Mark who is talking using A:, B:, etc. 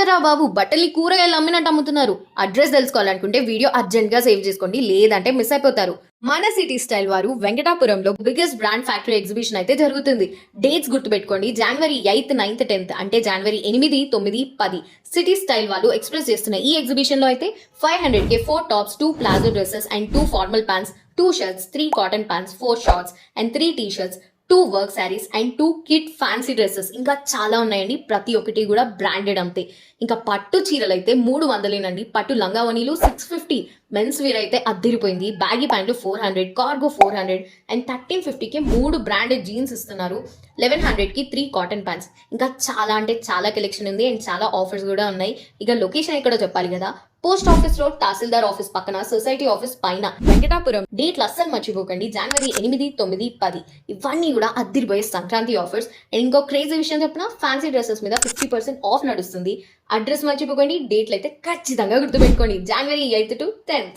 A: ఏంటరా బాబు బట్టల్ని కూరగాయలు అమ్మినట్టు అమ్ముతున్నారు. అడ్రస్ తెలుసుకోవాలనుకుంటే వీడియో అర్జెంట్ గా సేవ్ చేసుకోండి, లేదంటే మిస్ అయిపోతారు. మన సిటీ స్టైల్ వారు వెంకటాపురంలో బిగ్గెస్ట్ బ్రాండ్ ఫ్యాక్టరీ ఎగ్జిబిషన్ అయితే జరుగుతుంది. డేట్స్ గుర్తుపెట్టుకోండి, జనవరి 8th, 9th, 10th అంటే జనవరి 8, 9, 10. సిటీ స్టైల్ వాళ్ళు ఎక్స్ప్రెస్ చేస్తున్న ఈ ఎగ్జిబిషన్ లో అయితే 500K 4 tops, 2 palazzo dresses and 2 formal pants, 2 shirts, 3 cotton pants, 4 shorts and 3 T shirts, 2 work saris and 2 kid fancy dresses ఇంకా చాలా ఉన్నాయండి. ప్రతి ఒక్కటి కూడా బ్రాండెడ్ అంతే. ఇంకా పట్టు చీరలు అయితే 300 పట్టు లంగావణీలు 650, మెన్స్ వేర్ అయితే అద్దరిపోయింది. బ్యాగీ ప్యాంట్లు 400, కార్గో 400 అండ్ 1350కి 3 బ్రాండెడ్ జీన్స్ ఇస్తున్నారు. 1100కి 3 కాటన్ ప్యాంట్స్. ఇంకా చాలా అంటే చాలా కలెక్షన్ ఉంది అండ్ చాలా ఆఫర్స్ కూడా ఉన్నాయి. ఇక లొకేషన్ ఎక్కడో చెప్పాలి కదా, పోస్ట్ ఆఫీస్ రోడ్, తహసీల్దార్ ఆఫీస్ పక్కన, సొసైటీ ఆఫీస్ పైన, వెంకటాపురం. డేట్లు అస్సలు మర్చిపోకండి, జనవరి 8, 9, 10. ఇవన్నీ కూడా అద్దరిపోయే సంక్రాంతి ఆఫర్స్. అండ్ ఇంకో క్రేజీ విషయం చెప్పిన, ఫ్యాన్సీ డ్రెస్సెస్ మీద 50% ఆఫ్ నడుస్తుంది. అడ్రస్ మర్చిపోకండి, డేట్లు అయితే ఖచ్చితంగా గుర్తుపెట్టుకోండి, జనవరి 8 to 10th.